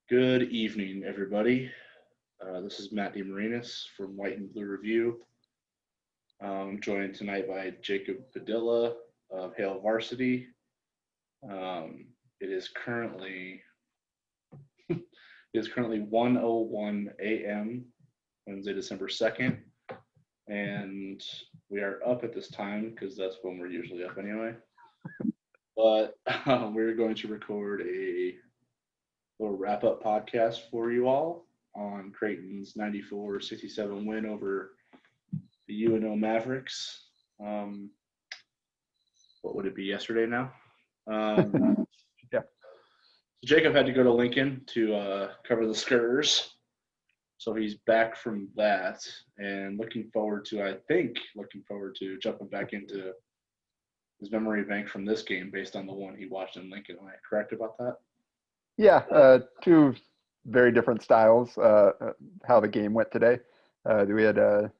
Good evening, everybody. This is Matt DeMarinis from White and Blue Review. I'm joined tonight by Jacob Padilla of Hale Varsity. It is currently 1:01 a.m. Wednesday, December 2nd, and we are up at this time because that's when we're usually up anyway. But we're going to record a little wrap-up podcast for you all on Creighton's 94-67 win over the UNO Mavericks. What would it be, yesterday now? Yeah. Jacob had to go to Lincoln to cover the Skurs, so he's back from that and looking forward to jumping back into his memory bank from this game based on the one he watched in Lincoln. Am I correct about that? Yeah, two very different styles, how the game went today. We had a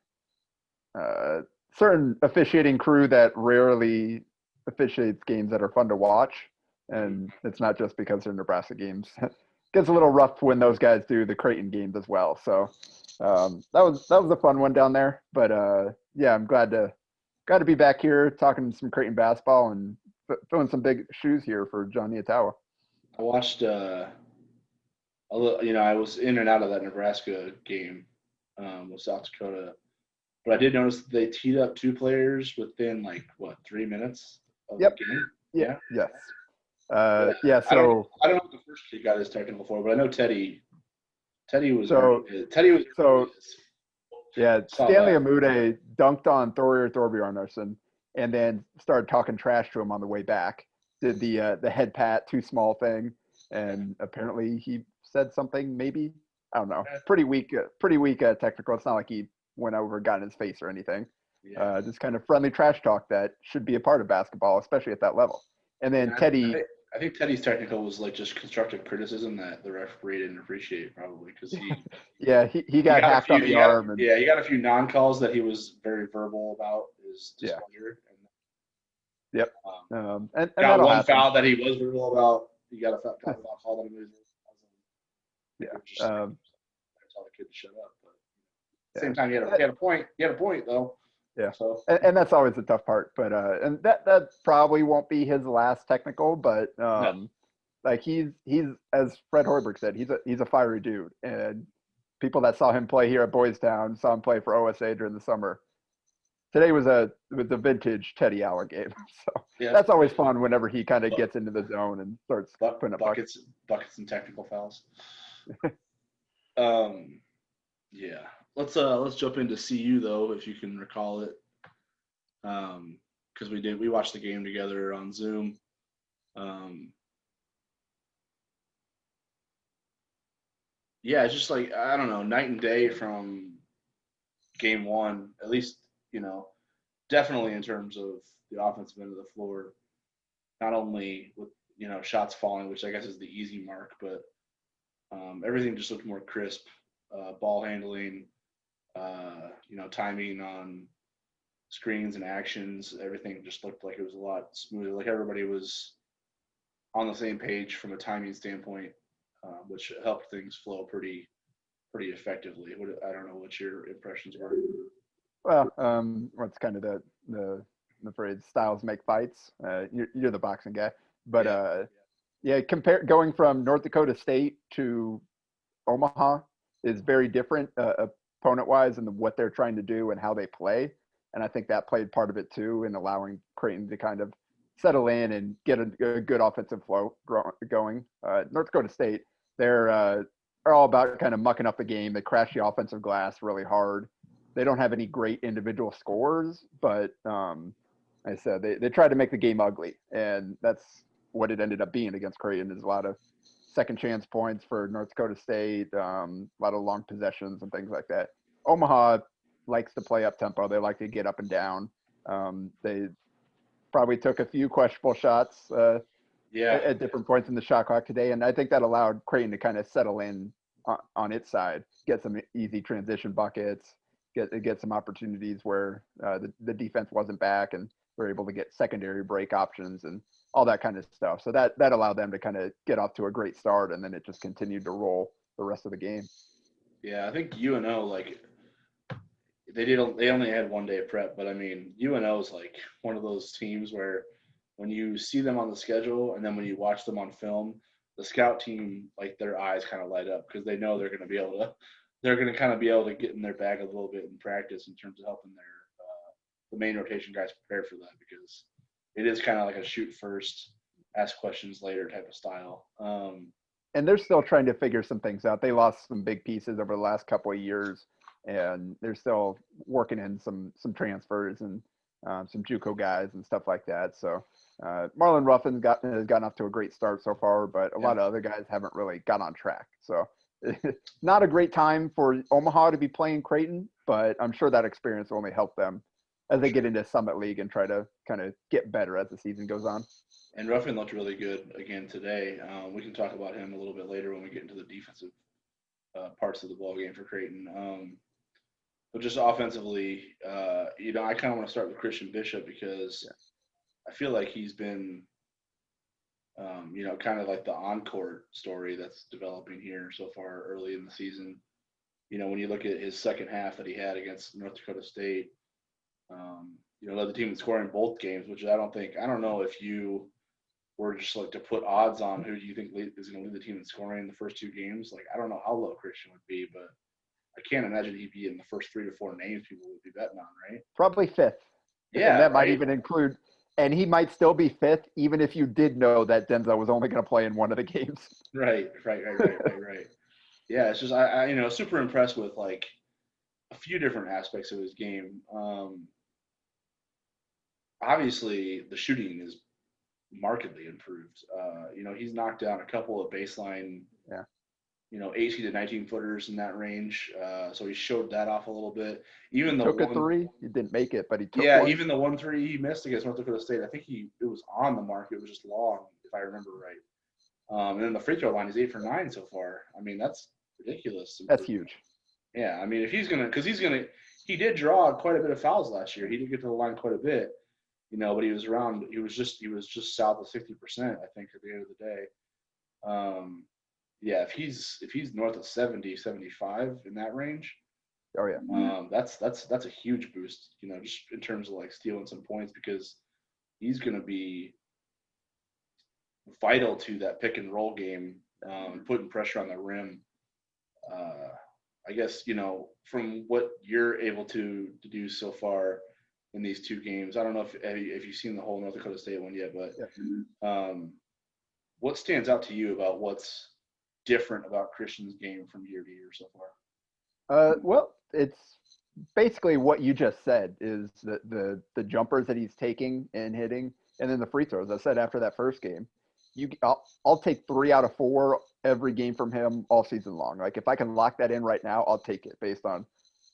certain officiating crew that rarely officiates games that are fun to watch, and it's not just because they're Nebraska games. It gets a little rough when those guys do the Creighton games as well. So that was a fun one down there. But yeah, I'm glad to be back here talking some Creighton basketball and filling some big shoes here for John Niatawa. I watched I was in and out of that Nebraska game with South Dakota, but I did notice that they teed up two players within 3 minutes of the game. Yeah. Yes. Yeah. So I don't know what the first kid got his technical for, but I know Teddy was Yeah, Saw Stanley that. Amude dunked on Thorir Thorbjarnarson and then started talking trash to him on the way back. Did the head pat too small thing, and apparently he said something, maybe, I don't know, pretty weak technical. It's not like he went over and got in his face or anything. Yeah. Just kind of friendly trash talk that should be a part of basketball, especially at that level. And then Teddy. I think Teddy's technical was just constructive criticism that the referee didn't appreciate, probably because he got hacked on the arm. He got a few non-calls that he was very verbal about his displeasure. Yeah. And and got that'll one happen. foul that he was verbal about. He got a foul call that he was. Yeah. Tell the kid to shut up. But at the same time, he had a point. He had a point though. Yeah. So and that's always the tough part. But and that probably won't be his last technical. But no. he's as Fred Hoiberg said, he's a fiery dude. And people that saw him play here at Boys Town saw him play for OSA during the summer. Today was a vintage Teddy Allen game, so that's always fun whenever he kind of gets into the zone and starts putting up buckets and technical fouls. Yeah. Let's jump into CU though, if you can recall it, because we watched the game together on Zoom. Yeah, it's just I don't know, night and day from game one, at least. Definitely in terms of the offensive end of the floor, not only with, shots falling, which I guess is the easy mark, but everything just looked more crisp. Ball handling, timing on screens and actions, everything just looked like it was a lot smoother. Like everybody was on the same page from a timing standpoint, which helped things flow pretty effectively. I don't know what your impressions were. Well, what's kind of the phrase, styles make fights. You're the boxing guy, but going from North Dakota State to Omaha is very different opponent wise and what they're trying to do and how they play. And I think that played part of it too in allowing Creighton to kind of settle in and get a good offensive flow going. North Dakota State, they're all about kind of mucking up the game. They crash the offensive glass really hard. They don't have any great individual scores, but I said they tried to make the game ugly, and that's what it ended up being against Creighton. There's a lot of second chance points for North Dakota State, a lot of long possessions and things like that. Omaha likes to play up tempo. They like to get up and down. They probably took a few questionable shots at different points in the shot clock today, and I think that allowed Creighton to kind of settle in on its side, get some easy transition buckets, get some opportunities where the defense wasn't back, and we're able to get secondary break options and all that kind of stuff. So that allowed them to kind of get off to a great start, and then it just continued to roll the rest of the game. Yeah, I think UNO like they only had 1 day of prep, but I mean UNO is like one of those teams where when you see them on the schedule and then when you watch them on film, the scout team like their eyes kind of light up because they know they're going to kind of be able to get in their bag a little bit in practice in terms of helping their the main rotation guys prepare for that because it is kind of like a shoot first, ask questions later type of style. And they're still trying to figure some things out. They lost some big pieces over the last couple of years, and they're still working in some transfers and some JUCO guys and stuff like that. So Marlon Ruffin has gotten off to a great start so far, but a lot of other guys haven't really got on track. So not a great time for Omaha to be playing Creighton, but I'm sure that experience will only help them as they get into Summit League and try to kind of get better as the season goes on. And Ruffin looked really good again today. We can talk about him a little bit later when we get into the defensive parts of the ball game for Creighton. But just offensively, I kind of want to start with Christian Bishop because I feel like he's been, kind of like the on-court story that's developing here so far early in the season. When you look at his second half that he had against North Dakota State, led the team in scoring both games, which I don't know if you were just like to put odds on who do you think is going to lead the team in scoring in the first 2 games. Like, I don't know how low Christian would be, but I can't imagine he'd be in the first 3 to 4 names people would be betting on, right? Probably 5th. Yeah, and that might even include, and he might still be 5th, even if you did know that Denzel was only going to play in one of the games. Right. Yeah, it's just I super impressed with like a few different aspects of his game. Obviously, the shooting is markedly improved. He's knocked down a couple of baseline, 18 to 19 footers in that range. So he showed that off a little bit. Even the took a 3, he didn't make it, but he took one. Even the 1 3 he missed against North Dakota State, I think it was on the mark. It was just long, if I remember right. And then the free throw line is 8 for 9 so far. I mean, that's ridiculous. That's huge. Yeah, I mean, if he did draw quite a bit of fouls last year. He did get to the line quite a bit. But he was just south of 60%, I think, at the end of the day. If he's north of 70, 75 in that range, that's a huge boost, just in terms of like stealing some points because he's going to be vital to that pick and roll game, putting pressure on the rim. I guess, from what you're able to do so far in these 2 games. I don't know if you've seen the whole North Dakota State one yet, but what stands out to you about what's different about Christian's game from year to year so far? Well, it's basically what you just said is the jumpers that he's taking and hitting, and then the free throws. I said after that first game, I'll take 3 out of 4 every game from him all season long. Like if I can lock that in right now, I'll take it based on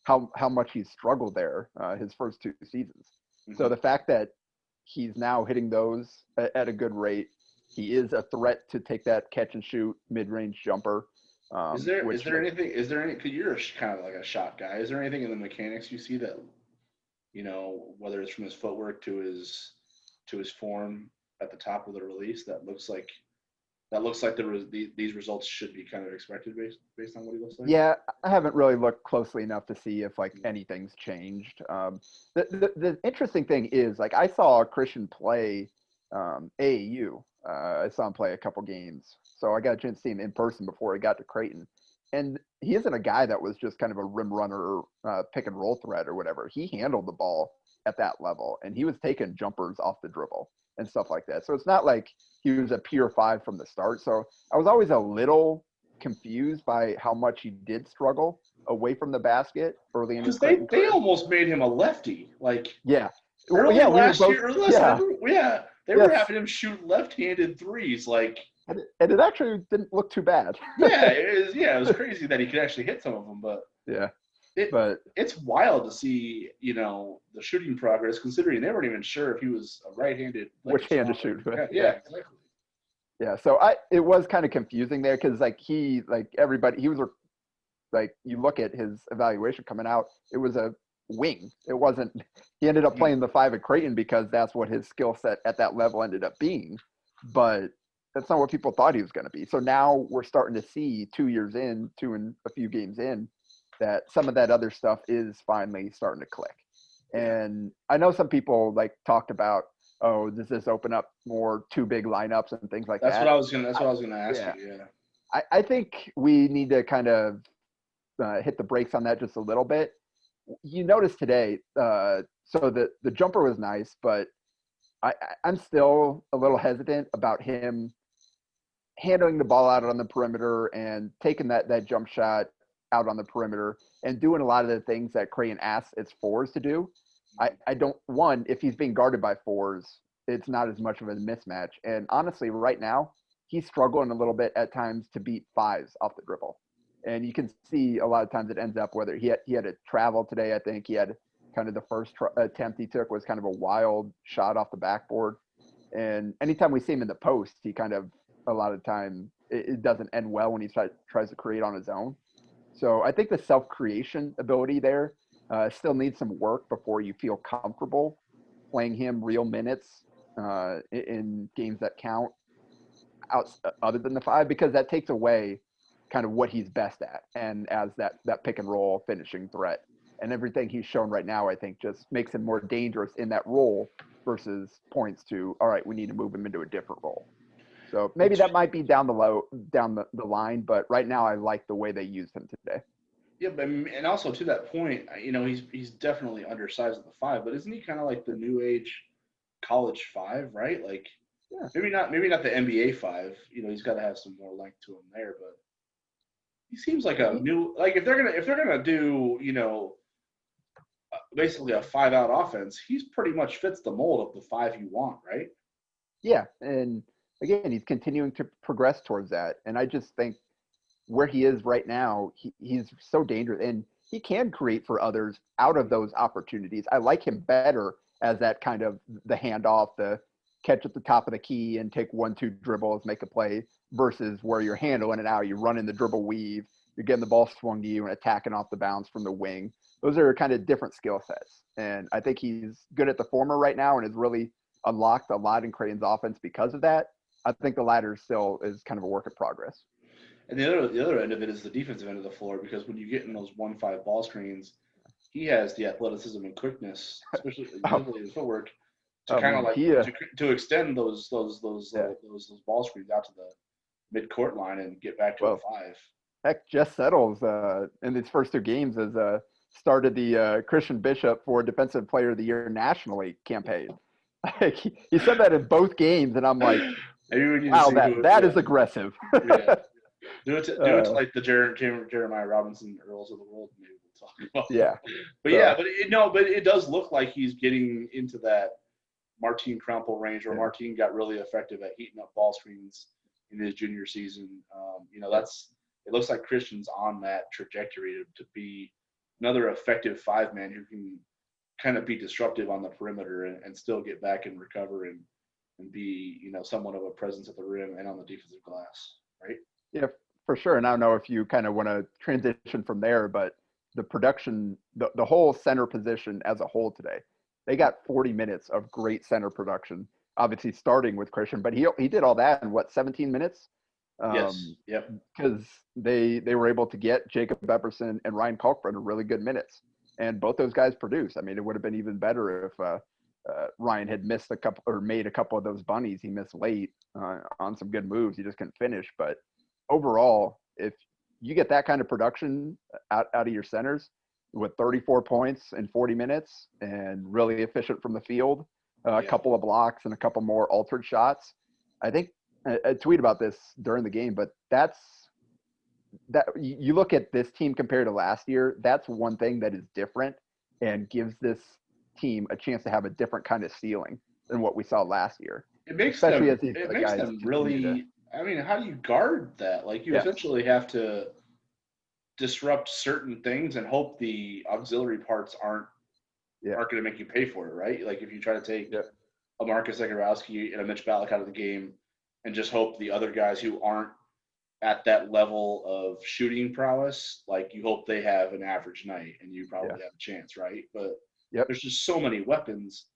how much he's struggled there his first 2 seasons. Mm-hmm. So the fact that he's now hitting those at a good rate, he is a threat to take that catch and shoot mid-range jumper. Is there anything? Because you're kind of like a shot guy. Is there anything in the mechanics you see that, whether it's from his footwork to his form at the top of the release that looks like these results should be kind of expected based on what he looks like? Yeah, I haven't really looked closely enough to see if like anything's changed. The interesting thing is like I saw Christian play AAU. I saw him play a couple games, so I got a chance to see him in person before he got to Creighton. And he isn't a guy that was just kind of a rim runner, pick and roll threat or whatever. He handled the ball at that level, and he was taking jumpers off the dribble and stuff like that. So it's not like he was a pure 5 from the start. So I was always a little confused by how much he did struggle away from the basket early in his career. Because they almost made him a lefty. Like last year, they were having him shoot left-handed threes. Like, and it actually didn't look too bad. It was crazy that he could actually hit some of them, but it's wild to see, the shooting progress, considering they weren't even sure if he was a right-handed. Which hand to shoot. Yeah, exactly. Yeah, so it was kind of confusing there because everybody, he was like, you look at his evaluation coming out, it was a wing. It wasn't. He ended up playing the 5 at Creighton because that's what his skill set at that level ended up being. But that's not what people thought he was going to be. So now we're starting to see 2 years in, 2 and a few games in, that some of that other stuff is finally starting to click. And I know some people like talked about, oh, does this open up more 2 big lineups and things like That's that? what I was gonna ask you. Yeah. I think we need to kind of hit the brakes on that just a little bit. You notice today, so the jumper was nice, but I'm still a little hesitant about him handling the ball out on the perimeter and taking that jump shot out on the perimeter and doing a lot of the things that Creighton asks its fours to do. I don't, one, if he's being guarded by fours, it's not as much of a mismatch. And honestly, right now, he's struggling a little bit at times to beat 5s off the dribble. And you can see a lot of times it ends up whether he had to travel today. I think he had kind of the first attempt he took was kind of a wild shot off the backboard. And anytime we see him in the post, he kind of, a lot of time, it doesn't end well when he tries to create on his own. So I think the self-creation ability there still needs some work before you feel comfortable playing him real minutes in games that count other than the 5, because that takes away kind of what he's best at and as that pick and roll finishing threat. And everything he's shown right now, I think, just makes him more dangerous in that role versus points to, all right, we need to move him into a different role. So maybe that might be down the line, but right now I like the way they used him today. Yeah, but and also to that point, he's definitely undersized at the 5, but isn't he kind of like the new age college 5, right? Like, Yeah. maybe not the NBA 5. He's got to have some more length to him there, but he seems like a new, like if they're gonna do basically a 5-out offense, he's pretty much fits the mold of the 5 you want, right? Yeah, and again, he's continuing to progress towards that, and I just think where he is right now, he's so dangerous, and he can create for others out of those opportunities. I like him better as that kind of the handoff, the catch at the top of the key and take 1-2 dribbles, make a play, versus where you're handling it out, you run in the dribble weave, you're getting the ball swung to you and attacking off the bounce from the wing. Those are kind of different skill sets, and I think he's good at the former right now and has really unlocked a lot in Creighton's offense because of that. I think the latter still is kind of a work in progress. And the other end of it is the defensive end of the floor, because when you get in those 1-5 ball screens, he has the athleticism and quickness, especially his footwork, to kind of like to extend those ball screens out to the midcourt line and get back to a 5. Heck, Jess Settles in these first 2 games has started the Christian Bishop for Defensive Player of the Year nationally campaign. He said that in both games, and I'm like, wow, that is aggressive. Yeah. Do it to like the Jeremiah Robinson Earls of the world. Maybe we'll talk about. Yeah, but it does look like he's getting into that Martin Krampel range, where Martin got really effective at heating up ball screens in his junior season. It looks like Christian's on that trajectory to be another effective 5-man who can kind of be disruptive on the perimeter and still get back and recover and be somewhat of a presence at the rim and on the defensive glass, right? Yeah, for sure. And I don't know if you kind of want to transition from there, but the production, the whole center position as a whole today, they got 40 minutes of great center production, obviously starting with Christian, but he did all that in 17 minutes? Yes. Yep. Because they were able to get Jacob Epperson and Ryan Kalkbrenner really good minutes, and both those guys produce. I mean, it would have been even better if Ryan had missed a couple or made a couple of those bunnies he missed late on some good moves. He just couldn't finish. But overall, if you get that kind of production out of your centers with 34 points in 40 minutes and really efficient from the field, a couple of blocks and a couple more altered shots, I think I tweet about this during the game, but that you look at this team compared to last year, that's one thing that is different and gives this team a chance to have a different kind of ceiling than what we saw last year. It makes them really. I mean, how do you guard that? Like, you essentially have to disrupt certain things and hope the auxiliary parts aren't going to make you pay for it, right? Like, if you try to take a Marcus Zagorowski and a Mitch Ballack out of the game and just hope the other guys who aren't at that level of shooting prowess, like you hope they have an average night and you probably Yeah. have a chance, right? But Yep. there's just so many weapons.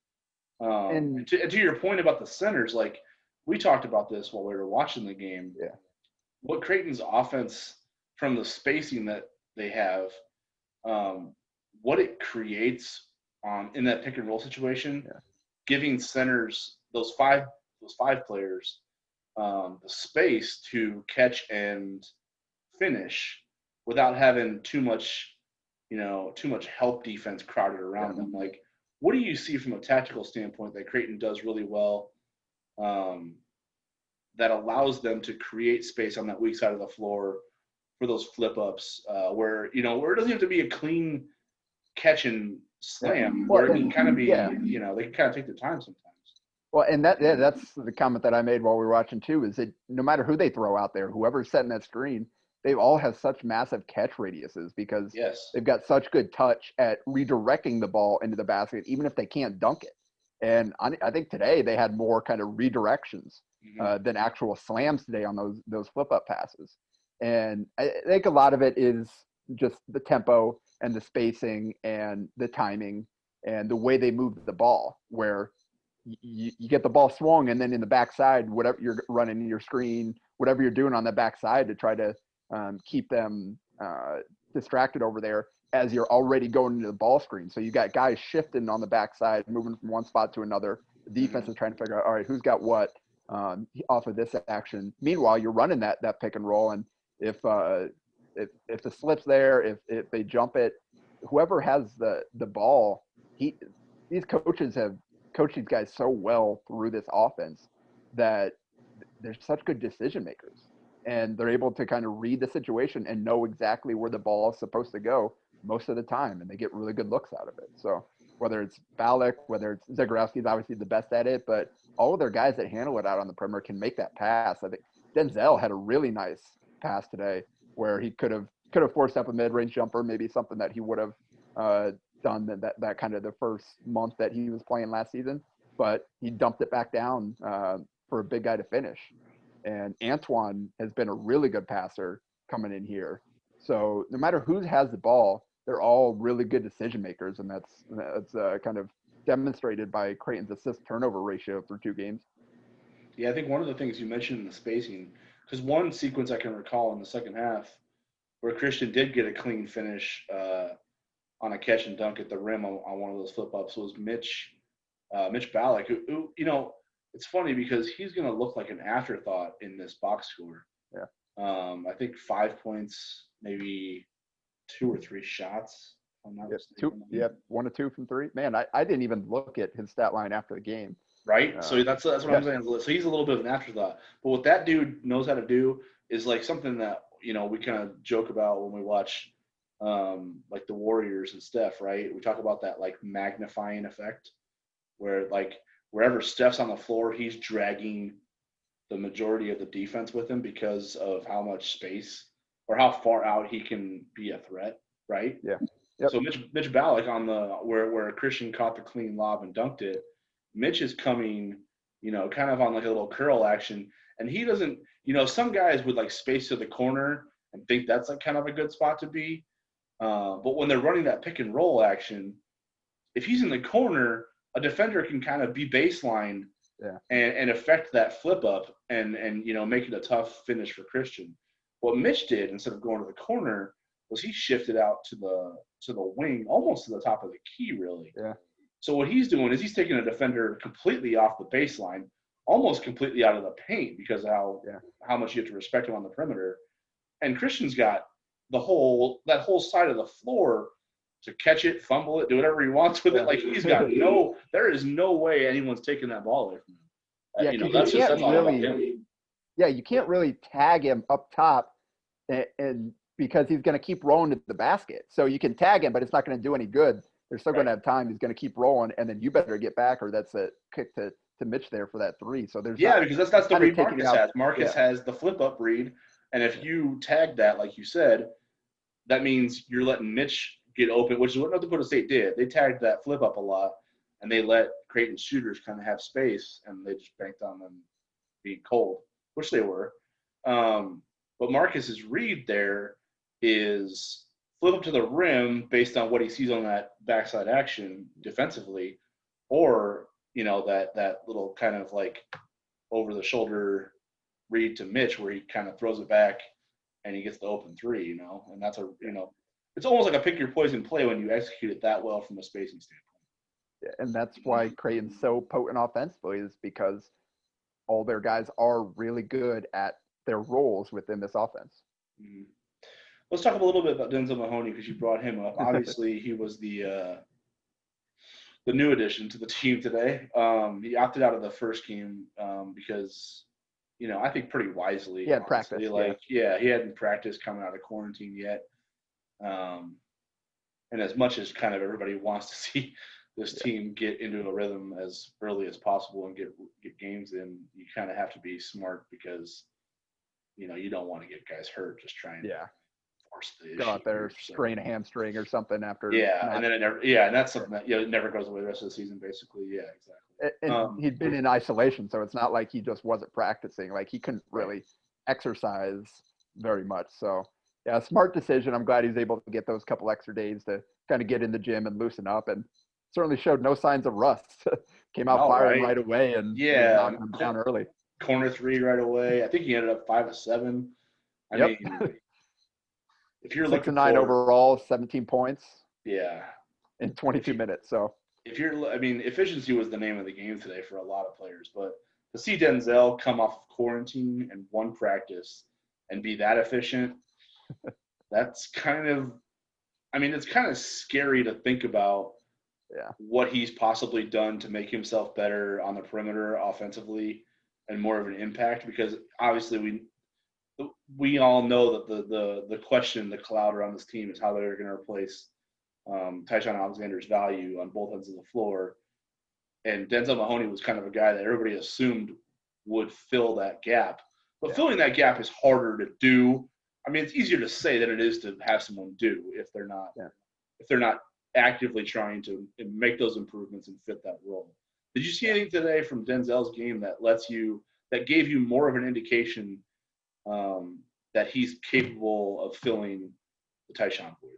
And And to your point about the centers, like we talked about this while we were watching the game. yeah. What Creighton's offense, from the spacing that they have, um, what it creates in that pick and roll situation, Yeah. giving centers those five players the space to catch and finish without having too much help defense crowded around them. Like, what do you see from a tactical standpoint that Creighton does really well, um, that allows them to create space on that weak side of the floor for those flip ups, where it doesn't have to be a clean catch and slam, Well, where it can kind of be, yeah. they can kind of take their time sometimes. Well, and that's the comment that I made while we were watching too, is that no matter who they throw out there, whoever's setting that screen, they all have such massive catch radiuses because Yes. they've got such good touch at redirecting the ball into the basket, even if they can't dunk it. And I think today they had more kind of redirections than actual slams today on those flip up passes. And I think a lot of it is just the tempo and the spacing and the timing and the way they move the ball, where you get the ball swung, and then in the backside, whatever you're running your screen, whatever you're doing on the backside to try to keep them distracted over there as you're already going into the ball screen. So you got guys shifting on the backside, moving from one spot to another. The defense is trying to figure out, all right, who's got what off of this action. Meanwhile, you're running that pick and roll, and if the slip's there, if they jump it, whoever has the ball, these coaches have coached these guys so well through this offense that they're such good decision makers, and they're able to kind of read the situation and know exactly where the ball is supposed to go most of the time, and they get really good looks out of it. So whether it's Balak, whether it's Zagorowski's obviously the best at it, but all of their guys that handle it out on the perimeter can make that pass. I think Denzel had a really nice pass today where he could have forced up a mid-range jumper, maybe something that he would have done that kind of the first month that he was playing last season, but he dumped it back down for a big guy to finish. And Antoine has been a really good passer coming in here. So no matter who has the ball, they're all really good decision makers, and that's kind of demonstrated by Creighton's assist turnover ratio through 2 games. Yeah, I think one of the things you mentioned in the spacing, because one sequence I can recall in the second half where Christian did get a clean finish on a catch and dunk at the rim on one of those flip ups was Mitch Balak, who it's funny because he's going to look like an afterthought in this box score. Yeah. I think 5 points, maybe 2 or 3 shots. If I'm not mistaken. 1 or 2 from 3. Man, I didn't even look at his stat line after the game. Right. So that's what I'm saying. So he's a little bit of an afterthought. But what that dude knows how to do is like something that we kind of joke about when we watch like the Warriors and Steph. Right. We talk about that like magnifying effect, where like wherever Steph's on the floor, he's dragging the majority of the defense with him because of how much space or how far out he can be a threat, right? Yeah. Yep. So Mitch Balak on the where Christian caught the clean lob and dunked it, Mitch is coming, kind of on like a little curl action, and he doesn't, some guys would like space to the corner and think that's like kind of a good spot to be, but when they're running that pick and roll action, if he's in the corner, a defender can kind of be baseline and affect that flip up and make it a tough finish for Christian. What Mitch did instead of going to the corner was he shifted out to the wing, almost to the top of the key, really. Yeah. So what he's doing is he's taking a defender completely off the baseline, almost completely out of the paint because of how much you have to respect him on the perimeter. And Christian's got that whole side of the floor to catch it, fumble it, do whatever he wants with it. Like he's got there is no way anyone's taking that ball away from him. Yeah, that's all about him. Yeah, you can't really tag him up top, and because he's going to keep rolling to the basket. So you can tag him, but it's not going to do any good. They're still going to have time. He's going to keep rolling, and then you better get back, or that's a kick to Mitch there for that 3. So there's because that's the read Marcus has. Marcus has the flip up read, and if you tag that, like you said, that means you're letting Mitch get open, which is what North Dakota State did. They tagged that flip up a lot, and they let Creighton shooters kind of have space, and they just banked on them being cold, which they were. But Marcus's read there is flip up to the rim based on what he sees on that backside action defensively, or that little kind of like over the shoulder read to Mitch where he kind of throws it back and he gets the open three, and that's it's almost like a pick your poison play when you execute it that well from a spacing standpoint. Yeah, and that's why Creighton's so potent offensively, is because all their guys are really good at their roles within this offense. Mm-hmm. Let's talk a little bit about Denzel Mahoney because you brought him up. Obviously, he was the new addition to the team today. He opted out of the first game because, I think pretty wisely. He had practice. He hadn't practiced coming out of quarantine yet. And as much as kind of everybody wants to see this team get into a rhythm as early as possible and get games in, you kind of have to be smart because, you don't want to get guys hurt just trying to force the issue. Go out there, strain a hamstring or something after. And then and that's something that it never goes away the rest of the season, basically. Yeah, exactly. And he'd been in isolation, so it's not like he just wasn't practicing. Like, he couldn't really exercise very much. So yeah, smart decision. I'm glad he was able to get those couple extra days to kind of get in the gym and loosen up, and certainly showed no signs of rust. Came out firing right away and knocked him down early. Corner three right away. I think he ended up 5 of 7. I mean, if you're 6 of 9 overall, 17 points. Yeah. In 22 minutes. So efficiency was the name of the game today for a lot of players. But to see Denzel come off of quarantine and one practice and be that efficient, that's kind of it's kind of scary to think about what he's possibly done to make himself better on the perimeter offensively and more of an impact, because obviously we all know that the question, the cloud around this team is how they're going to replace Tyshawn Alexander's value on both ends of the floor. And Denzel Mahoney was kind of a guy that everybody assumed would fill that gap. But filling that gap is harder to do. I mean, it's easier to say than it is to have someone do if they're not actively trying to make those improvements and fit that role. Did you see anything today from Denzel's game that gave you more of an indication that he's capable of filling the Tyshawn void?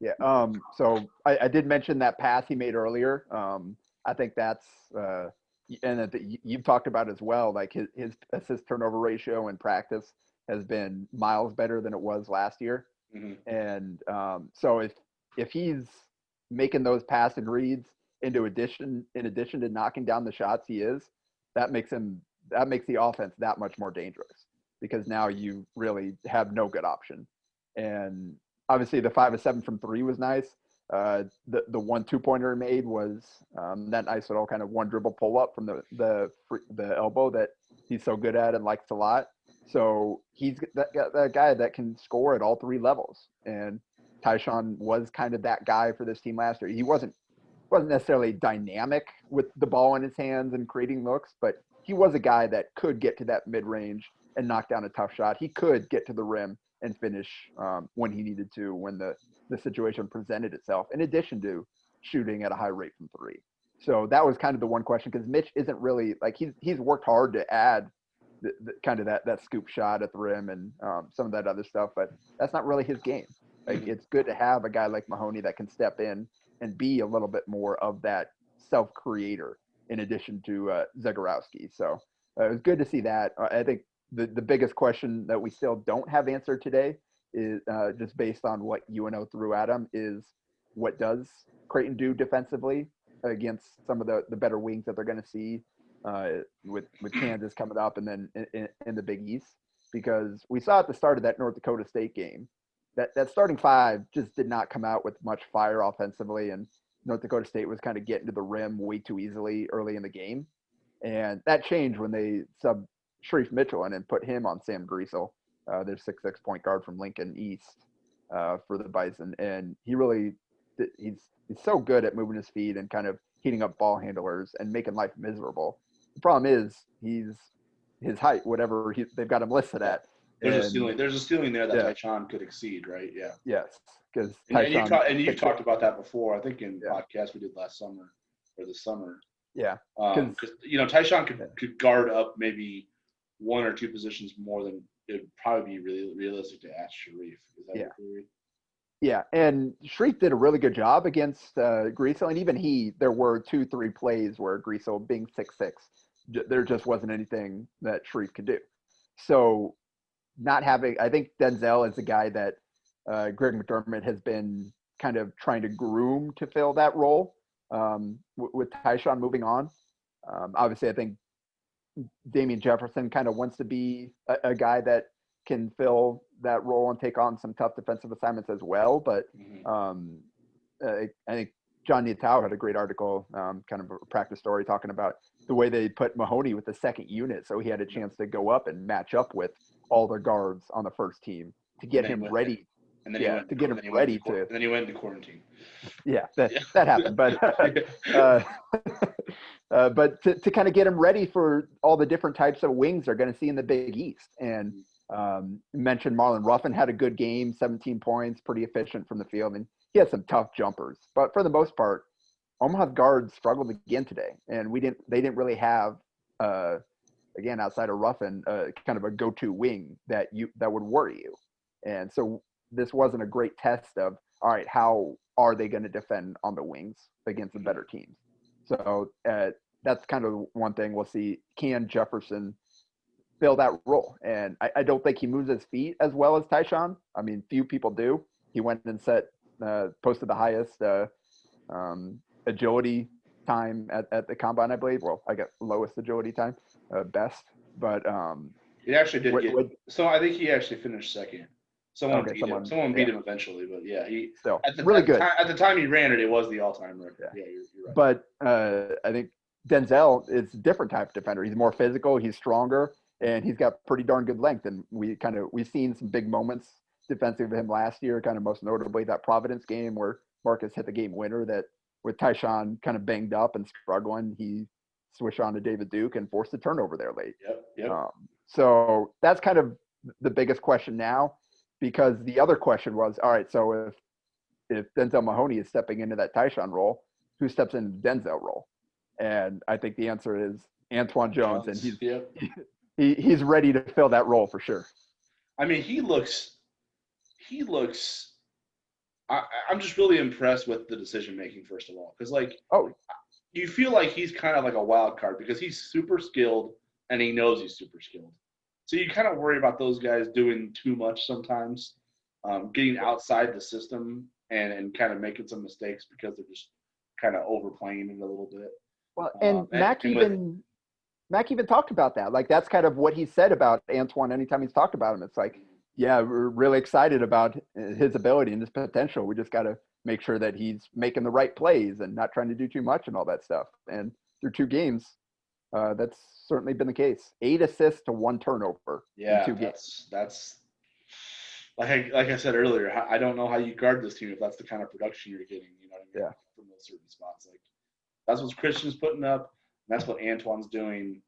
Yeah. So I did mention that pass he made earlier. I think that's and that you've talked about as well. Like, his assist turnover ratio in practice has been miles better than it was last year. Mm-hmm. And so if he's making those pass and reads in addition to knocking down the shots that makes the offense that much more dangerous, because now you really have no good option. And obviously the 5 of 7 from 3 was nice. The 1 2-pointer he made was that nice little kind of one dribble pull up from the elbow that he's so good at and likes a lot. So he's that guy that can score at all 3 levels. And Tyshawn was kind of that guy for this team last year. He wasn't necessarily dynamic with the ball in his hands and creating looks, but he was a guy that could get to that mid-range and knock down a tough shot. He could get to the rim and finish when he needed to, when the situation presented itself, in addition to shooting at a high rate from 3. So that was kind of the one question, because Mitch isn't really like, he's worked hard to add the kind of that scoop shot at the rim and some of that other stuff, but that's not really his game. Like, it's good to have a guy like Mahoney that can step in and be a little bit more of that self-creator in addition to Zagorowski. So it was good to see that. I think the biggest question that we still don't have answered today is just based on what UNO threw at him is, what does Creighton do defensively against some of the better wings that they're going to see with Kansas coming up and then in the Big East? Because we saw at the start of that North Dakota State game that starting 5 just did not come out with much fire offensively, and North Dakota State was kind of getting to the rim way too easily early in the game. And that changed when they subbed Sharif Mitchell and put him on Sam Griesel, their 6'6" point guard from Lincoln East, for the Bison. And he's so good at moving his feet and kind of heating up ball handlers and making life miserable. The problem is his height, whatever they've got him listed at. There's a ceiling there that Tyshawn could exceed, right? Yeah. Yes, because you talked about that before. I think in podcast we did last summer or this summer. Yeah. Because Tyshawn could guard up maybe 1 or 2 positions more than it'd probably be really realistic to ask Sharif. Is that Yeah. your theory? Yeah, and Shreve did a really good job against Greasel, and even there were 2-3 plays where Greasel, being 6'6", there just wasn't anything that Shreve could do. So, not having, I think Denzel is a guy that Greg McDermott has been kind of trying to groom to fill that role with Tyshawn moving on. Obviously, I think Damian Jefferson kind of wants to be a guy that can fill that role and take on some tough defensive assignments as well. But I think John Neatao had a great article, kind of a practice story, talking about the way they put Mahoney with the second unit, so he had a chance to go up and match up with all the guards on the first team to get him ready. And then he went into quarantine. Yeah, that happened, but but to kind of get him ready for all the different types of wings they're going to see in the Big East. And mentioned Marlon Ruffin had a good game, 17 points, pretty efficient from the field, and he had some tough jumpers. But for the most part, Omaha's guards struggled again today, and they didn't really have again, outside of Ruffin, kind of a go-to wing that would worry you. And so this wasn't a great test of, all right, how are they going to defend on the wings against the better teams? So that's kind of one thing we'll see. Can Jefferson fill that role? And I don't think he moves his feet as well as Tyshawn. I mean, few people do. He went and posted the highest agility time at the combine, I believe. Well, I got lowest agility time, best. But it actually did so I think he actually finished second. Someone beat him eventually, but yeah, he still at the time he ran it, it was the all-time record. Yeah, you're right. But I think Denzel is a different type of defender. He's more physical, he's stronger, and he's got pretty darn good length. And we've seen some big moments defensive of him last year, kind of most notably that Providence game where Marcus hit the game winner, that with Tyshawn kind of banged up and struggling, he switched on to David Duke and forced a turnover there late. Yep. So that's kind of the biggest question now, because the other question was, all right, so if Denzel Mahoney is stepping into that Tyshawn role, who steps into the Denzel role? And I think the answer is Antoine Jones, and he's ready to fill that role for sure. I mean, he looks I'm just really impressed with the decision making, first of all, because you feel like he's kind of like a wild card because he's super skilled and he knows he's super skilled. So you kind of worry about those guys doing too much sometimes, getting outside the system and kind of making some mistakes because they're just kind of overplaying it a little bit. Well, and Mac even talked about that. Like, that's kind of what he said about Antoine anytime he's talked about him. It's like, yeah, we're really excited about his ability and his potential. We just got to make sure that he's making the right plays and not trying to do too much and all that stuff. And through 2 games, that's certainly been the case. 8 assists to 1 turnover in 2 games. That's like I said earlier. I don't know how you guard this team if that's the kind of production you're getting. You know what I mean? Yeah. From those certain spots, like that's what Christian's putting up. And that's what Antoine's doing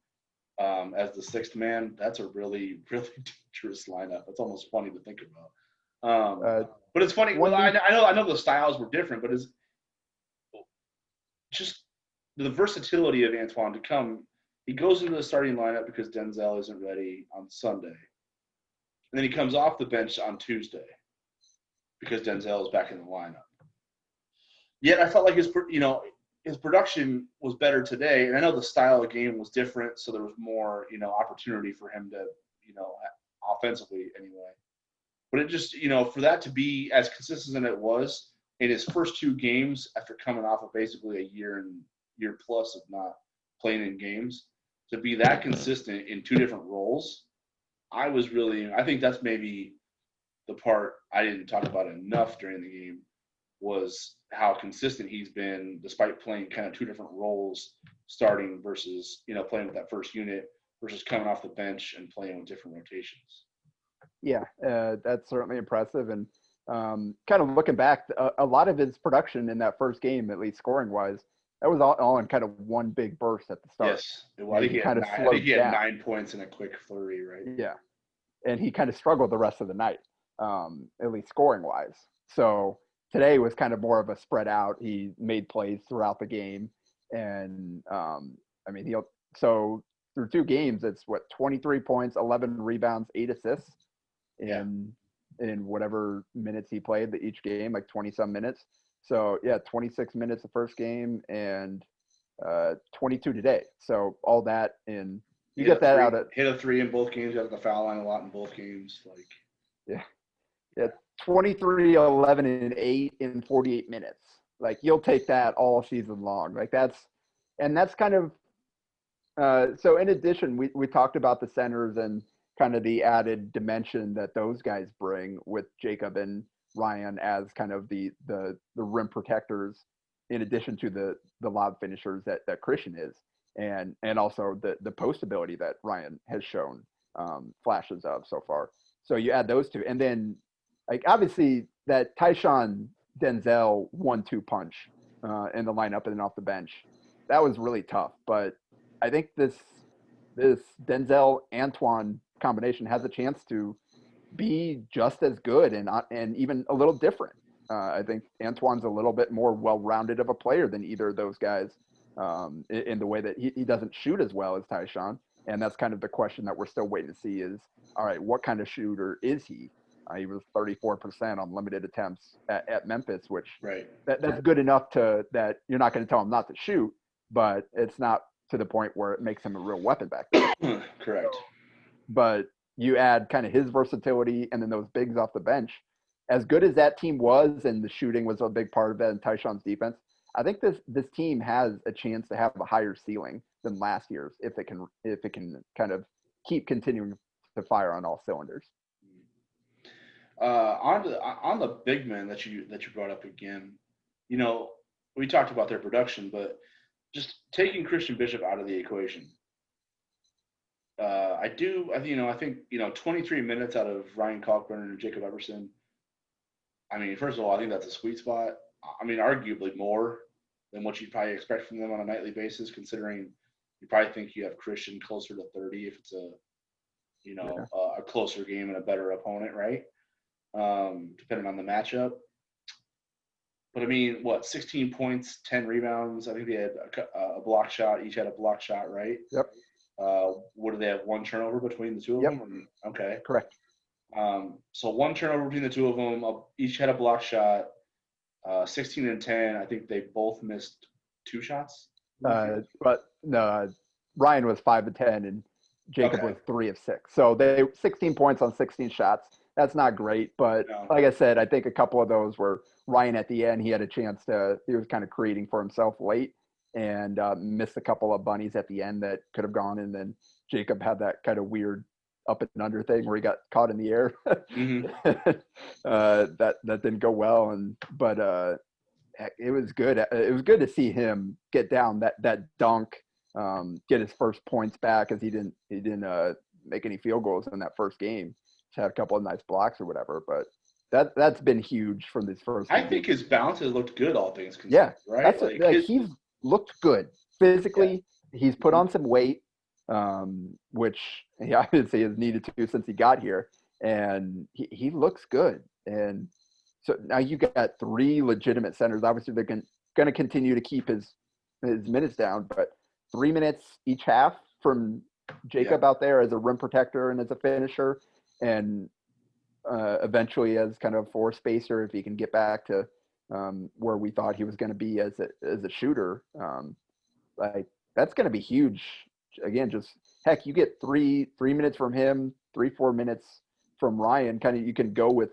as the 6th man. That's a really, really dangerous lineup. It's almost funny to think about. But it's funny. Well, I know the styles were different, but it's just the versatility of Antoine to come. He goes into the starting lineup because Denzel isn't ready on Sunday. And then he comes off the bench on Tuesday because Denzel is back in the lineup. Yet I felt like his production was better today. And I know the style of game was different, so there was more, opportunity for him to, offensively anyway. But it just, for that to be as consistent as it was in his first 2 games after coming off of basically a year plus of not playing in games, to be that consistent in 2 different roles, I think that's maybe the part I didn't talk about enough during the game, was how consistent he's been despite playing kind of 2 different roles, starting versus, playing with that first unit versus coming off the bench and playing with different rotations. Yeah, that's certainly impressive. And kind of looking back, a lot of his production in that first game, at least scoring-wise, that was all in kind of one big burst at the start. Yes. I think he had 9 points in a quick flurry, right? Yeah. And he kind of struggled the rest of the night, at least scoring-wise. So today was kind of more of a spread out. He made plays throughout the game. And, so through 2 games, it's 23 points, 11 rebounds, 8 assists in whatever minutes he played each game, like 20 some minutes. So yeah, 26 minutes the first game and 22 today. So all that in you get that out of hit a 3 in both games, got the foul line a lot in both games. Like yeah, 23, 11, and 8 in 48 minutes. Like you'll take that all season long. Like that's kind of so in addition, we talked about the centers and kind of the added dimension that those guys bring with Jacob and Ryan as kind of the rim protectors, in addition to the lob finishers that Christian is, and also the post ability that Ryan has shown flashes of so far. So you add those two, and then like obviously that Tyshawn Denzel 1-2 punch in the lineup and then off the bench, that was really tough. But I think this Denzel Antoine combination has a chance to be just as good and even a little different. I think Antoine's a little bit more well-rounded of a player than either of those guys in the way that he doesn't shoot as well as Tyshawn. And that's kind of the question that we're still waiting to see is, all right, what kind of shooter is he? He was 34% on limited attempts at Memphis, which that's good enough that you're not going to tell him not to shoot, but it's not to the point where it makes him a real weapon back there. Correct. But you add kind of his versatility and then those bigs off the bench. As good as that team was, and the shooting was a big part of it, and Tyshawn's defense, I think this team has a chance to have a higher ceiling than last year's if it can kind of keep continuing to fire on all cylinders. On the big men that you brought up again, we talked about their production, but just taking Christian Bishop out of the equation. I think 23 minutes out of Ryan Cockburn and Jacob Everson. I mean, first of all, I think that's a sweet spot. I mean, arguably more than what you'd probably expect from them on a nightly basis, considering you probably think you have Christian closer to 30 if it's a closer game and a better opponent, right? Depending on the matchup. But I mean, 16 points, 10 rebounds. I think they had a block shot. Each had a block shot, right? Yep. What do they have? One turnover between the two of them? Okay. Correct. So one turnover between the two of them. Each had a block shot. 16 and 10. I think they both missed 2 shots. But no, Ryan was 5 of 10 and Jacob was 3 of 6. So they 16 points on 16 shots. That's not great, but like I said, I think a couple of those were Ryan at the end. He had a chance he was kind of creating for himself late and missed a couple of bunnies at the end that could have gone. And then Jacob had that kind of weird up and under thing where he got caught in the air. That didn't go well. But it was good. It was good to see him get down that dunk, get his first points back, as he didn't make any field goals in that first game. Just had a couple of nice blocks or whatever, but that's been huge from this first game. I think his bounce has looked good, all things considered. Yeah, right. He's looked good physically. Yeah. He's put on some weight, which he obviously has needed to since he got here, and he looks good. And so now you got 3 legitimate centers. Obviously, they're going to continue to keep his minutes down, but 3 minutes each half from Jacob out there as a rim protector and as a finisher, and eventually as kind of 4 spacer if he can get back to where we thought he was going to be as a shooter. Like that's going to be huge. Again, just heck, you get 3 minutes from him, 3-4 minutes from Ryan. Kind of you can go with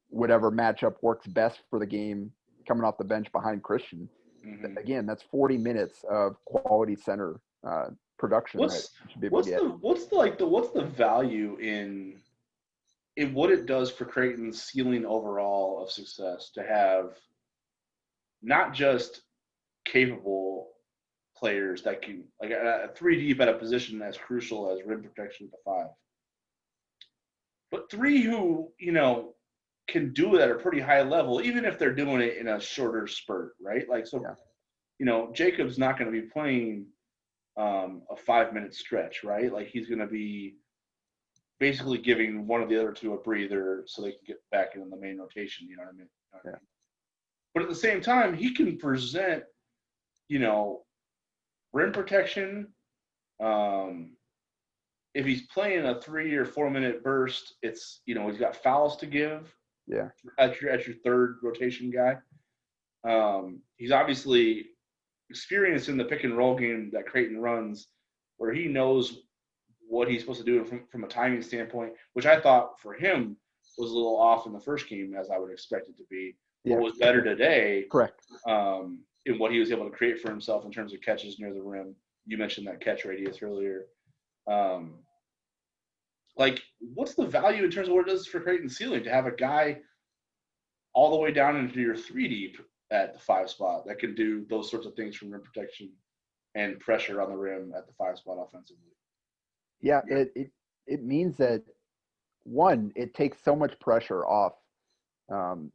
whatever matchup works best for the game coming off the bench behind Christian. Mm-hmm. Again, that's 40 minutes of quality center production. What's the value in what it does for Creighton's ceiling overall of success to have not just capable players that can, like a 3 deep at a position as crucial as rim protection at the 5, but 3 who can do it at a pretty high level, even if they're doing it in a shorter spurt, right? Like so, Jacob's not going to be playing a 5-minute stretch, right? Like he's going to be basically giving one of the other 2 a breather so they can get back in the main rotation. You know what I mean? But at the same time, he can present, rim protection, if he's playing a 3 or 4 minute burst, it's, you know, he's got fouls to give. Yeah. As your third rotation guy. He's obviously experienced in the pick and roll game that Creighton runs, where he knows what he's supposed to do from a timing standpoint, which I thought for him was a little off in the first game, as I would expect it to be. Yeah. But was better today. Correct. In what he was able to create for himself in terms of catches near the rim. You mentioned that catch radius earlier. Like, what's the value in terms of what it does for Creighton's ceiling to have a guy all the way down into your 3 deep at the 5 spot that can do those sorts of things from rim protection and pressure on the rim at the 5 spot offensively? Yeah, it means that, one, it takes so much pressure off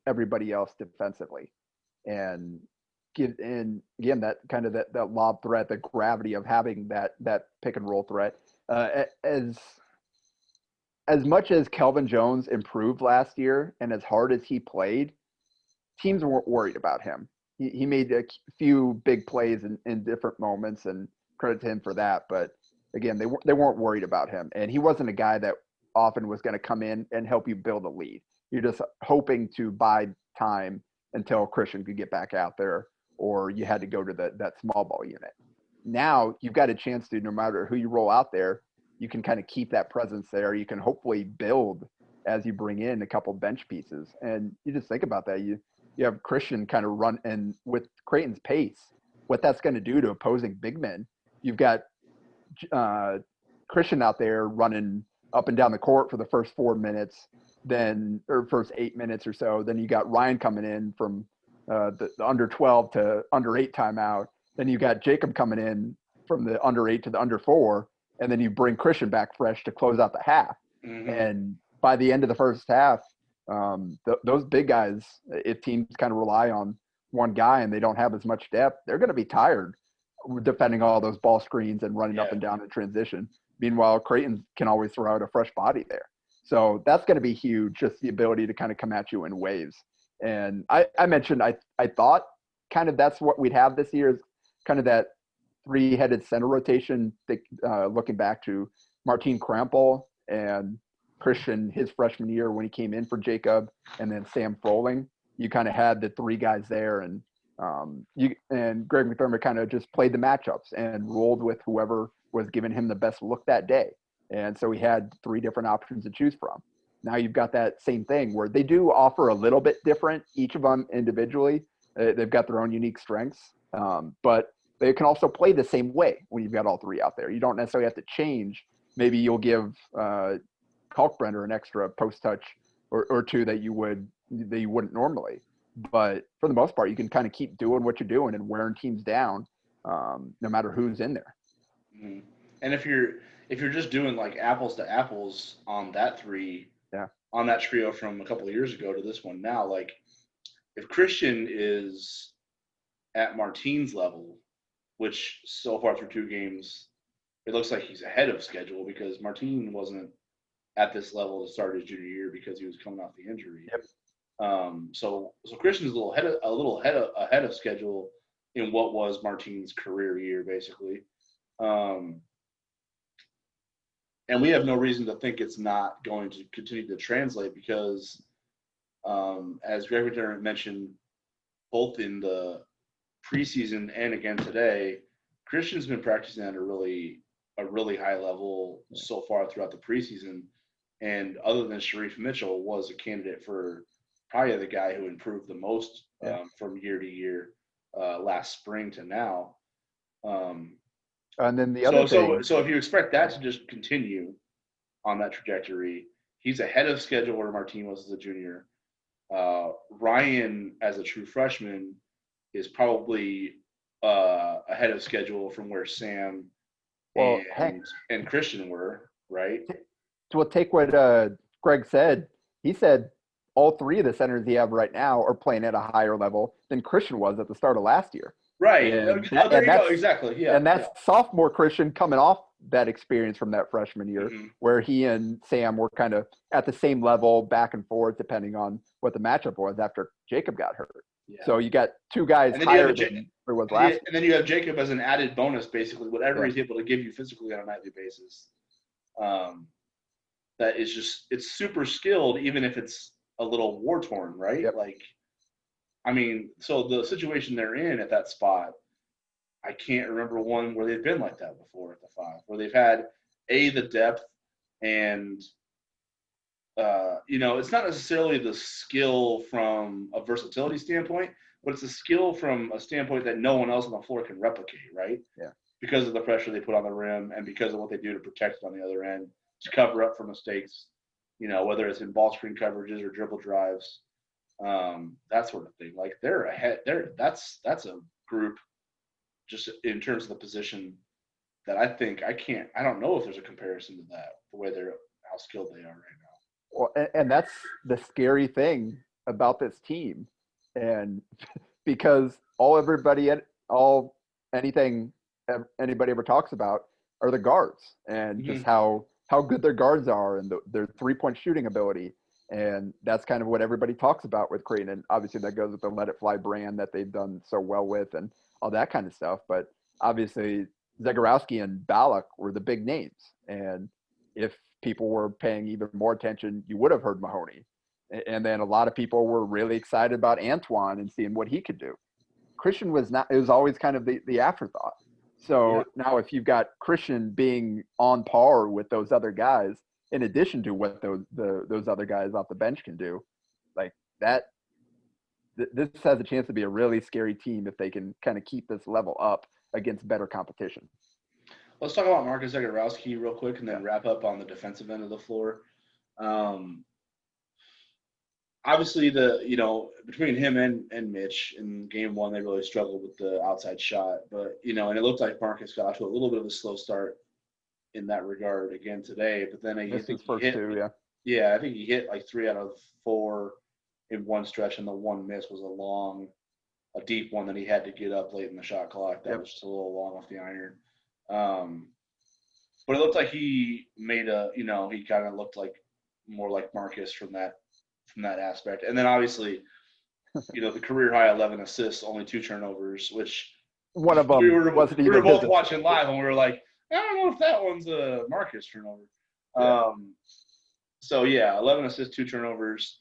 everybody else defensively, and again that kind of that lob threat, the gravity of having that pick and roll threat. As much as Kelvin Jones improved last year and as hard as he played, teams weren't worried about him. He made a few big plays in different moments, and credit to him for that. But again, they weren't worried about him, and he wasn't a guy that often was going to come in and help you build a lead. You're just hoping to buy time until Christian could get back out there, or you had to go to that small ball unit. Now you've got a chance to, no matter who you roll out there, you can kind of keep that presence there. You can hopefully build as you bring in a couple bench pieces. And you just think about that. You have Christian kind of run, and with Creighton's pace, what that's going to do to opposing big men. You've got Christian out there running up and down the court for the first 4 minutes, or first 8 minutes or so. Then you got Ryan coming in from the under 12 to under 8 timeout. Then you got Jacob coming in from the under 8 to the under 4. And then you bring Christian back fresh to close out the half. Mm-hmm. And by the end of the first half, those big guys, if teams kind of rely on one guy and they don't have as much depth, they're going to be tired defending all those ball screens and running up and down in transition. Meanwhile, Creighton can always throw out a fresh body there. So that's going to be huge, just the ability to kind of come at you in waves. And I mentioned I thought kind of that's what we'd have this year, is kind of that three-headed center rotation, looking back to Martin Krampel and Christian his freshman year when he came in for Jacob, and then Sam Froling. You kind of had the three guys there, and Greg McDermott kind of just played the matchups and rolled with whoever was giving him the best look that day. And so he had 3 different options to choose from. Now you've got that same thing where they do offer a little bit different, each of them individually. They've got their own unique strengths, but they can also play the same way when you've got all 3 out there. You don't necessarily have to change. Maybe you'll give Kalkbrenner an extra post touch or 2 that you wouldn't normally. But for the most part, you can kind of keep doing what you're doing and wearing teams down, no matter who's in there. Mm-hmm. And if you're just doing like apples to apples on that 3, on that trio from a couple of years ago to this one now, like if Christian is at Martin's level, which so far through 2 games, it looks like he's ahead of schedule, because Martin wasn't at this level to start his junior year because he was coming off the injury. Yep. So Christian's a little ahead of schedule in what was Martin's career year, basically. And we have no reason to think it's not going to continue to translate, because as Greg McDermott mentioned, both in the preseason and again today, Christian's been practicing at a really high level so far throughout the preseason. And other than Sharif Mitchell, was a candidate for probably the guy who improved the most from year to year, last spring to now. And then the other thing. So if you expect that to just continue on that trajectory, he's ahead of schedule where Martin was as a junior. Ryan, as a true freshman, is probably ahead of schedule from where Sam and Christian were, right? So we'll take what Greg said. He said all 3 of the centers he have right now are playing at a higher level than Christian was at the start of last year. Right. There you go. Exactly. Yeah. And that's sophomore Christian coming off that experience from that freshman year, where he and Sam were kind of at the same level, back and forth, depending on what the matchup was after Jacob got hurt. Yeah. So you got 2 guys higher than there was last year. And then you have Jacob as an added bonus, basically, whatever he's able to give you physically on a nightly basis. that is just, it's super skilled, even if it's a little war torn, right? Yep. Like, I mean, so the situation they're in at that spot, I can't remember one where they've been like that before at the 5, where they've had the depth and it's not necessarily the skill from a versatility standpoint, but it's a skill from a standpoint that no one else on the floor can replicate, right? Yeah. Because of the pressure they put on the rim and because of what they do to protect it on the other end, to cover up for mistakes, whether it's in ball screen coverages or dribble drives, that sort of thing. Like they're ahead. That's a group just in terms of the position that I don't know if there's a comparison to that, the way how skilled they are right now. Well, and that's the scary thing about this team, and because anything anybody ever talks about are the guards and just how good their guards are and their 3-point shooting ability, and that's kind of what everybody talks about with Creighton. And obviously that goes with the Let It Fly brand that they've done so well with and all that kind of stuff. But obviously Zagorowski and Ballack were the big names, and if people were paying even more attention, you would have heard Mahoney. And then a lot of people were really excited about Antoine and seeing what he could do. Christian was not, it was always kind of the afterthought. So now if you've got Christian being on par with those other guys, in addition to what those other guys off the bench can do, like that, this has a chance to be a really scary team if they can kind of keep this level up against better competition. Let's talk about Marcus Zagorowski real quick and then wrap up on the defensive end of the floor. Obviously, between him and Mitch in game 1, they really struggled with the outside shot. But, and it looked like Marcus got off to a little bit of a slow start in that regard again today. But then I think he hit, I think he hit like 3 out of 4 in one stretch, and the one miss was a deep one that he had to get up late in the shot clock. That was just a little long off the iron. But it looked like he made he kind of looked like more like Marcus from that aspect. And then obviously, the career high 11 assists, only 2 turnovers, which one of them we were both watching live and we were like, I don't know if that one's a Marcus turnover. Yeah. 11 assists, 2 turnovers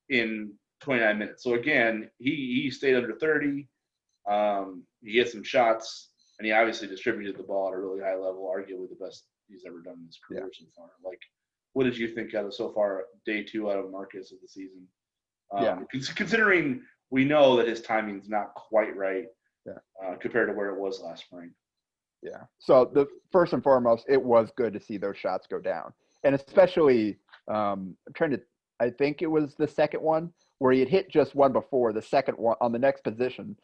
in 29 minutes. So again, he stayed under 30. He hit some shots, and he obviously distributed the ball at a really high level, arguably the best he's ever done in his career so far. Like, what did you think out of so far day 2 out of Marcus of the season? Considering we know that his timing's not quite right compared to where it was last spring. Yeah. So the first and foremost, it was good to see those shots go down, and especially I think it was the second one where he had hit just one before. The second one on the next possession,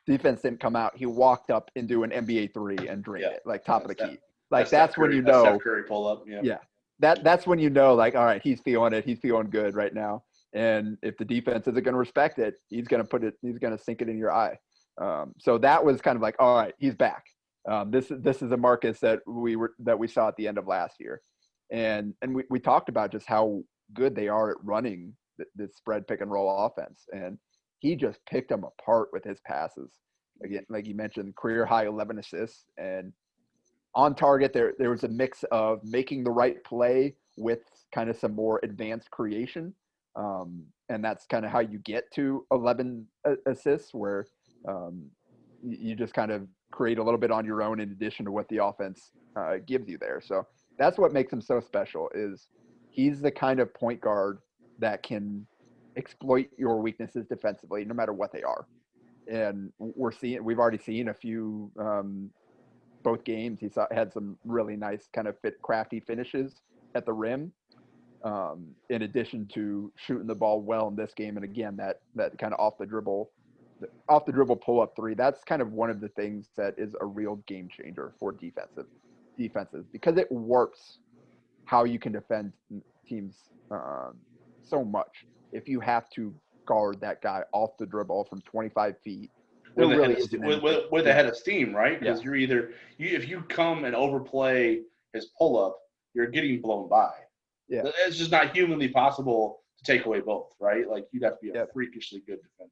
defense didn't come out. He walked up into an NBA 3 and drained it, like top of the key. Like that's when you know. Steph Curry pull up. Yeah. That's when you know, like, all right, he's feeling it. He's feeling good right now. And if the defense isn't going to respect it, he's going to sink it in your eye. So that was kind of like, all right, he's back. This is a Marcus that we saw at the end of last year. And we talked about just how good they are at running this spread pick and roll offense. And he just picked them apart with his passes. Again, like you mentioned, career high 11 assists, and on target there was a mix of making the right play with kind of some more advanced creation. And that's kind of how you get to 11 assists, where you just kind of create a little bit on your own in addition to what the offense gives you there. So that's what makes him so special, is he's the kind of point guard that can exploit your weaknesses defensively, no matter what they are. And we've already seen a few, both games, had some really nice kind of crafty finishes at the rim. In addition to shooting the ball well in this game. And again, that kind of off the dribble pull up 3, that's kind of one of the things that is a real game changer for defenses, because it warps how you can defend teams so much. If you have to guard that guy off the dribble from 25 feet, with a head of steam, right? Because you're if you come and overplay his pull up, you're getting blown by. Yeah, it's just not humanly possible to take away both, right? Like, you'd have to be a freakishly good defender.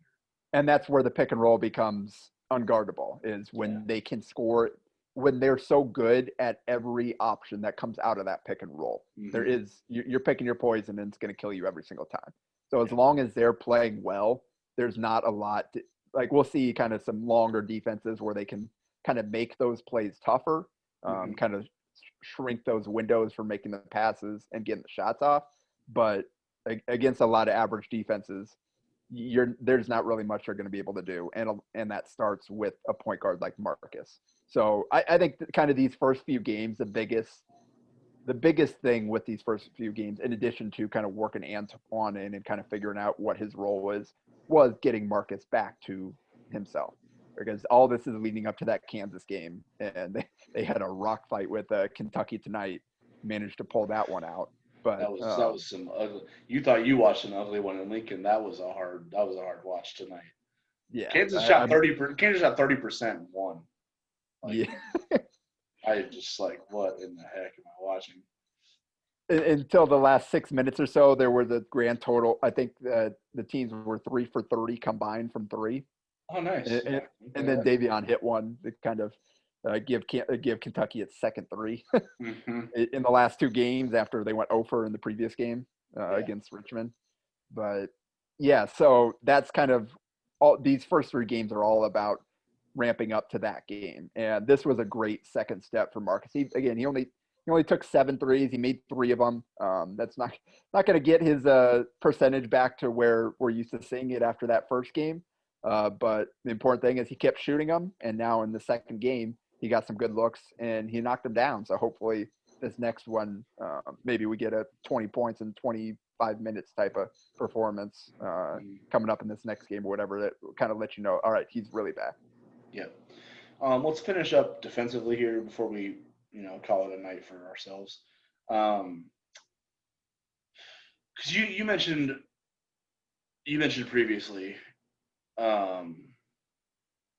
And that's where the pick and roll becomes unguardable, is when they can score when they're so good at every option that comes out of that pick and roll. Mhm. You're picking your poison and it's going to kill you every single time. So as long as they're playing well, there's not a lot like we'll see kind of some longer defenses where they can kind of make those plays tougher, Mhm. kind of shrink those windows for making the passes and getting the shots off. But against a lot of average defenses, there's not really much they're going to be able to do, and that starts with a point guard like Marcus. So I think kind of these first few games, the biggest thing with these first few games, in addition to kind of working Antoine in and kind of figuring out what his role is, was getting Marcus back to himself. Because all this is leading up to that Kansas game, and they had a rock fight with Kentucky tonight, managed to pull that one out. But That was some ugly. You thought you watched an ugly one in Lincoln. That was a hard watch tonight. yeah, Kansas shot 30% and won. Like yeah. I just like, what in the heck am I watching? Until the last 6 minutes or so, there were the grand total. I think the teams were 3 for 30 combined from three, Oh, nice. and, Yeah. and then Davion hit one to kind of give Kentucky its second three Hmm. in the last two games after they went over in the previous game Yeah. against Richmond. But yeah, so that's kind of all. These first three games are all about ramping up to that game, and this was a great second step for Marcus. He only took 7 threes. He made 3 of them. That's not going to get his percentage back to where we're used to seeing it after that first game. But the important thing is he kept shooting them, and now in the second game he got some good looks and he knocked them down. So hopefully this next one, maybe we get a 20 points in 25 minutes type of performance coming up in this next game or whatever that kind of let you know, all right, he's really back. Yeah. Let's finish up defensively here before we, call it a night for ourselves. Because you mentioned previously um,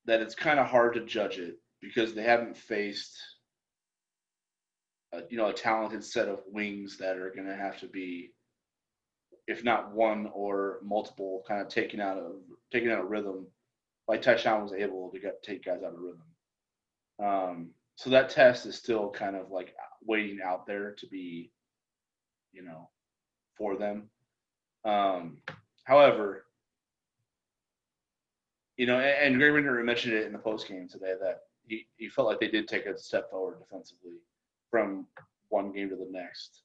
that it's kind of hard to judge it because they haven't faced a talented set of wings that are going to have to be, if not one or multiple, kind of taking out of rhythm, like Tyshawn was able to take guys out of rhythm. So that test is still kind of like waiting out there to be, for them. However, and Gray Rinder mentioned it in the post game today that he felt like they did take a step forward defensively from one game to the next.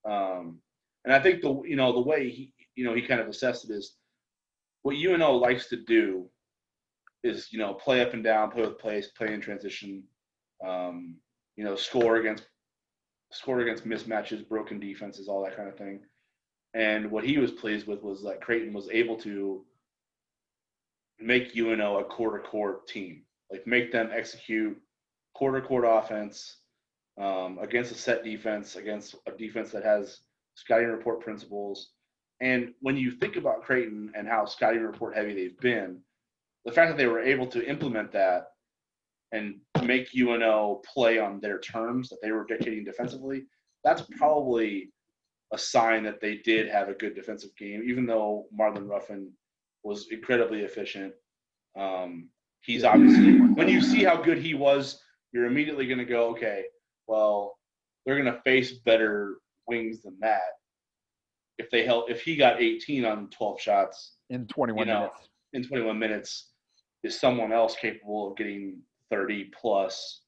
And I think the way he kind of assessed it is what UNO likes to do is play up and down, play with pace, play in transition, score against mismatches, broken defenses, all that kind of thing. And what he was pleased with was that Creighton was able to make UNO a quarter-court team, like make them execute quarter-court offense against a set defense, against a defense that has scouting report principles. And when you think about Creighton and how scouting report heavy they've been, the fact that they were able to implement that and make UNO play on their terms that they were dictating defensively, that's probably a sign that they did have a good defensive game, even though Marlon Ruffin was incredibly efficient. He's obviously, when you see how good he was, you're immediately going to go, okay, well, they're going to face better wings than that. If he got 18 on 12 shots In 21 minutes. in 21 minutes, is someone else capable of getting 30 plus,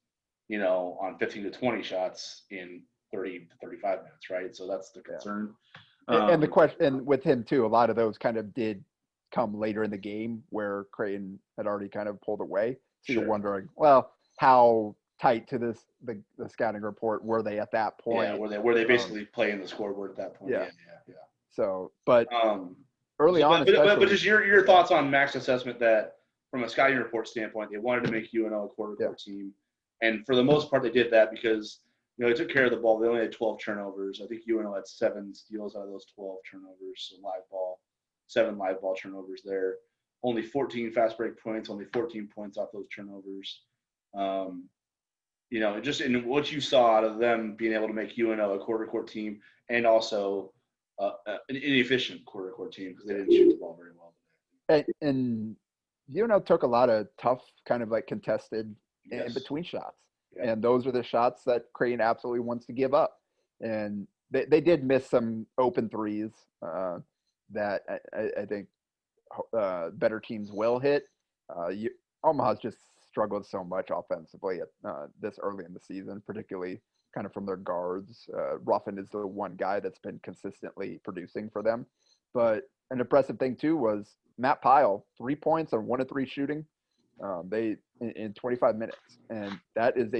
on 15 to 20 shots in 30 to 35 minutes, right? So that's the concern. And the question with him too, a lot of those kind of did come later in the game where Creighton had already kind of pulled away. So Sure. You're wondering, well, how tight to the scouting report were they at that point? Yeah, were they basically playing the scoreboard at that point? Yeah. Yeah. So, but early on, but especially. just your thoughts on Mac's assessment that from a scouting report standpoint, they wanted to make UNO a quarter-court team, and for the most part, they did that because they took care of the ball. They only had 12 turnovers. I think UNO had 7 steals out of those 12 turnovers. So 7 live ball turnovers there. Only 14 fast break points. Only 14 points off those turnovers. Just in what you saw out of them being able to make UNO a quarter-court team and also an inefficient quarter-court team because they didn't shoot the ball very well. And UNO took a lot of tough kind of like contested in between shots. And those are the shots that Creighton absolutely wants to give up. And they did miss some open threes that I think better teams will hit. Omaha's just struggled so much offensively at this early in the season, particularly kind of from their guards. Ruffin is the one guy that's been consistently producing for them. But an impressive thing too was Matt Pyle, 3 points on 1 of 3 shooting. They in 25 minutes, and that is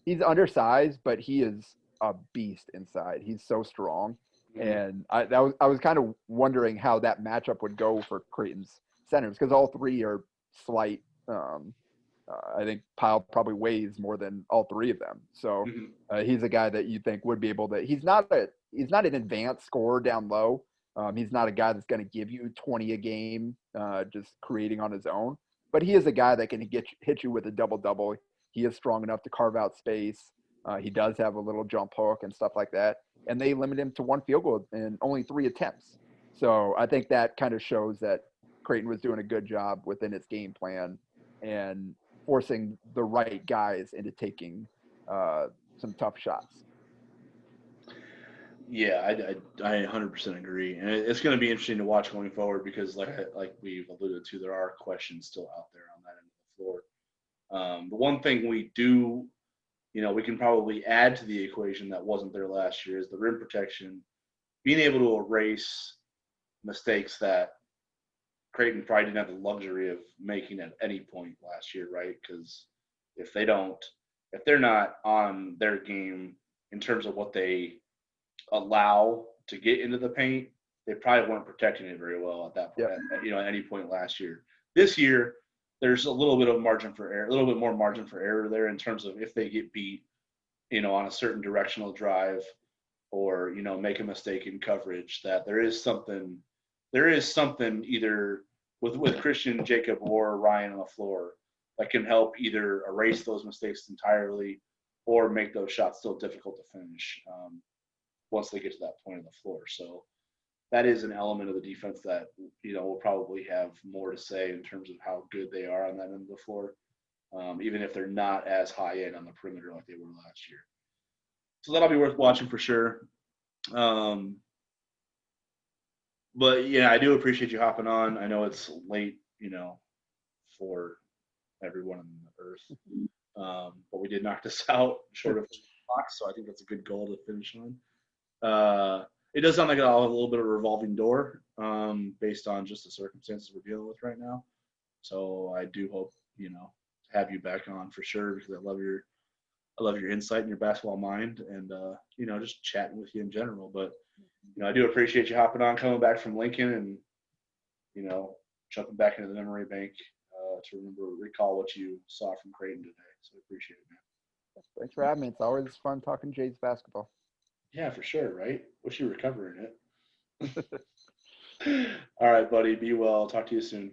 he's undersized, but he is a beast inside. He's so strong, and I was kind of wondering how that matchup would go for Creighton's centers because all 3 are slight. I think Pyle probably weighs more than all 3 of them, so he's a guy that you think would be able to. He's not an advanced scorer down low. He's not a guy that's going to give you 20 a game, just creating on his own. But he is a guy that can hit you with a double-double. He is strong enough to carve out space. He does have a little jump hook and stuff like that. And they limit him to 1 field goal in only 3 attempts. So I think that kind of shows that Creighton was doing a good job within its game plan and forcing the right guys into taking some tough shots. Yeah, I 100% agree, and it's going to be interesting to watch going forward because, like we've alluded to, there are questions still out there on that end of the floor. The one thing we do, we can probably add to the equation that wasn't there last year is the rim protection, being able to erase mistakes that Creighton probably didn't have the luxury of making at any point last year, right? Because if they're not on their game in terms of what they allow to get into the paint, they probably weren't protecting it very well at that point, at any point last year. This year, there's a little bit of margin for error, a little bit more margin for error there in terms of if they get beat, on a certain directional drive or, make a mistake in coverage, that there is something either with Christian, Jacob, or Ryan on the floor that can help either erase those mistakes entirely or make those shots still difficult to finish once they get to that point of the floor. So that is an element of the defense that, will probably have more to say in terms of how good they are on that end of the floor, even if they're not as high end on the perimeter like they were last year. So that'll be worth watching for sure. But yeah, I do appreciate you hopping on. I know it's late, for everyone on the earth. But we did knock this out short of clock, so I think that's a good goal to finish on. It does sound like I'll have a little bit of a revolving door based on just the circumstances we're dealing with right now. So I do hope, to have you back on for sure because I love your insight and your basketball mind and, just chatting with you in general. But, I do appreciate you hopping on, coming back from Lincoln and, jumping back into the memory bank to recall what you saw from Creighton today. So I appreciate it, man. Thanks for having me. It's always fun talking Jays basketball. Yeah, for sure, right? Wish you were recovering it. All right, buddy. Be well. Talk to you soon.